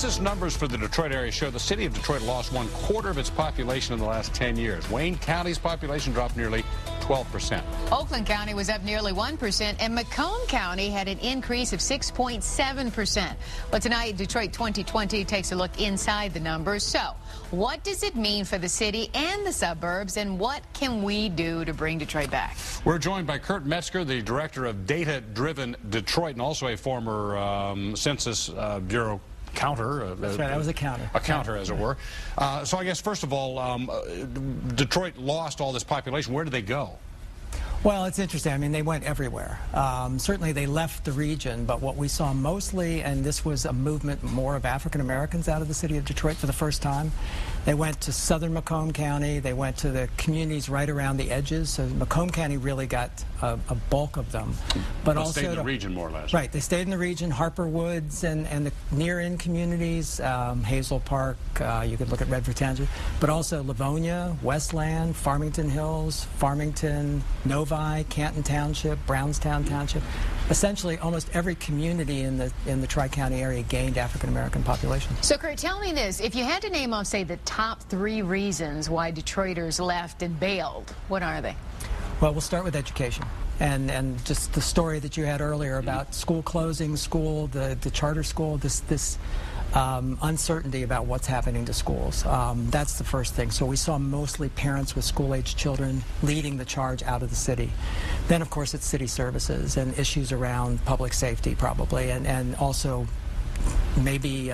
Census numbers for the Detroit area show the city of Detroit lost 1/4 of its population in the last 10 years. Wayne County's population dropped nearly 12%. Oakland County was up nearly 1%, and Macomb County had an increase of 6.7%. But tonight, Detroit 2020 takes a look inside the numbers. So, what does it mean for the city and the suburbs, and what can we do to bring Detroit back? We're joined by Metzger, the director of Data-Driven Detroit, and also a former Census Bureau counter. That's right, I was a counter. A counter, as it were. So I guess, first of all, Detroit lost all this population. Where did they go? Well, it's interesting. I mean, they went everywhere. Certainly, they left the region, but what we saw mostly, and this was a movement more of African Americans out of the city of Detroit for the first time, they went to southern Macomb County. They went to the communities right around the edges. So Macomb County really got a bulk of them. But also stayed in the region, more or less. Right. They stayed in the region, Harper Woods and the near-in communities, Hazel Park, you could look at Redford Township, but also Livonia, Westland, Farmington Hills, Farmington, Novi, Canton Township, Brownstown Township. Essentially, almost every community in the Tri-County area gained African-American population. So, Kurt, tell me this. If you had to name off, say, the top 3 reasons why Detroiters left and bailed, what are they? Well, we'll start with education. And just the story that you had earlier about school closing, the charter school, this uncertainty about what's happening to schools. That's the first thing. So we saw mostly parents with school-age children leading the charge out of the city. Then, of course, it's city services and issues around public safety, probably, and also maybe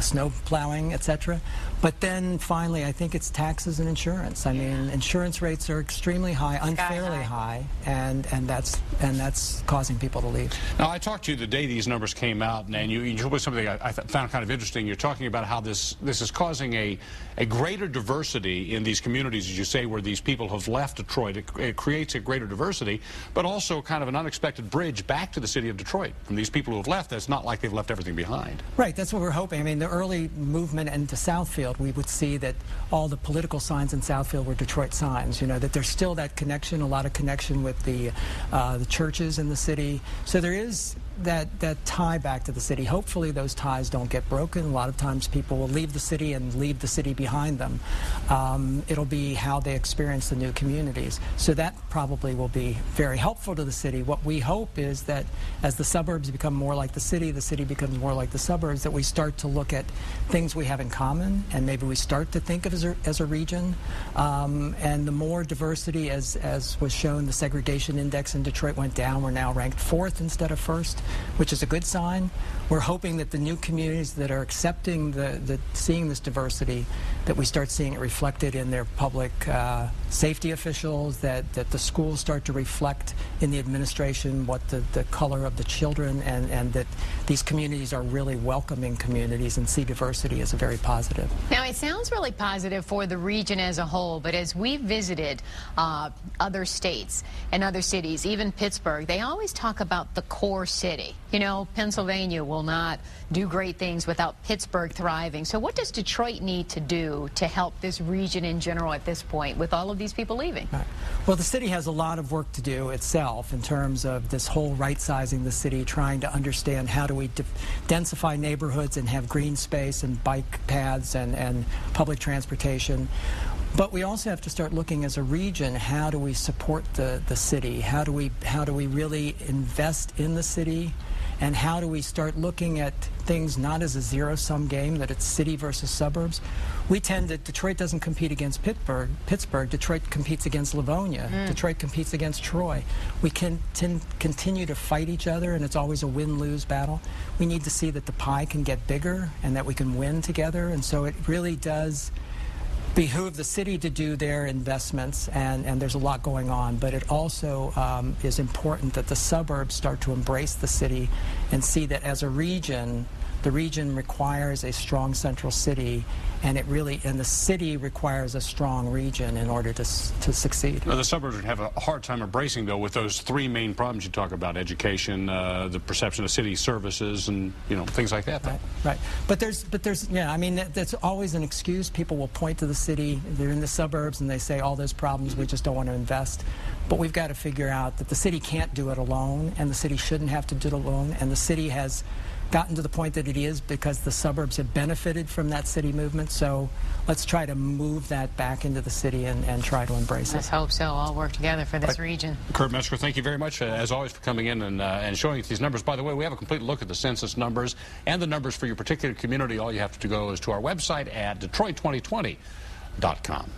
snow plowing, etc. But then finally, I think it's taxes and insurance. I mean, insurance rates are extremely high, unfairly high, and that's causing people to leave. Now, I talked to you the day these numbers came out, and you told me something I found kind of interesting. You're talking about how this is causing a greater diversity in these communities, as you say, where these people have left Detroit. It creates a greater diversity, but also kind of an unexpected bridge back to the city of Detroit from these people who have left. That's not like they've left everything behind. Right, that's what we're hoping. I mean, the early movement into Southfield, we would see that all the political signs in Southfield were Detroit signs, you know, that there's still that connection, a lot of connection with the churches in the city. So there is that tie back to the city. Hopefully those ties don't get broken. A lot of times people will leave the city and leave the city behind them. It'll be how they experience the new communities. So that probably will be very helpful to the city. What we hope is that as the suburbs become more like the city becomes more like the suburbs, that we start to look at things we have in common, and maybe we start to think of as a region. And the more diversity, as was shown, the segregation index in Detroit went down. We're now ranked 4th instead of 1st, which is a good sign. We're hoping that the new communities that are accepting seeing this diversity, that we start seeing it reflected in their public safety officials, that the schools start to reflect in the administration what the color of the children, and that these communities are really welcoming communities and see diversity as a very positive. Now, it sounds really positive for the region as a whole, but as we visited other states and other cities, even Pittsburgh, they always talk about the core city. You know, Pennsylvania will not do great things without Pittsburgh thriving. So what does Detroit need to do to help this region in general at this point with all of these people leaving? Right. Well, the city has a lot of work to do itself in terms of this whole right-sizing the city, trying to understand how do we densify neighborhoods and have green space and bike paths and public transportation. But we also have to start looking as a region, how do we support the city? How do we really invest in the city? And how do we start looking at things not as a zero-sum game, that it's city versus suburbs? We tend to, Detroit doesn't compete against Pittsburgh. Detroit competes against Livonia. Detroit competes against Troy. We can continue to fight each other, and it's always a win-lose battle. We need to see that the pie can get bigger and that we can win together, and so it really does behoove the city to do their investments, and there's a lot going on, but it also is important that the suburbs start to embrace the city and see that as a region, the region requires a strong central city, and the city requires a strong region in order to succeed. Well, the suburbs would have a hard time embracing, though, with those 3 main problems you talk about: education, the perception of city services, and things like that. Right. But there's yeah. I mean, that's always an excuse. People will point to the city. They're in the suburbs, and they say all those problems. We just don't want to invest. But we've got to figure out that the city can't do it alone, and the city shouldn't have to do it alone, and the city has gotten to the point that it is because the suburbs have benefited from that city movement. So let's try to move that back into the city and try to embrace it. Let's hope so. All work together for this region. Kurt Metzger, thank you very much, as always, for coming in and showing us these numbers. By the way, we have a complete look at the census numbers and the numbers for your particular community. All you have to go is to our website at Detroit2020.com.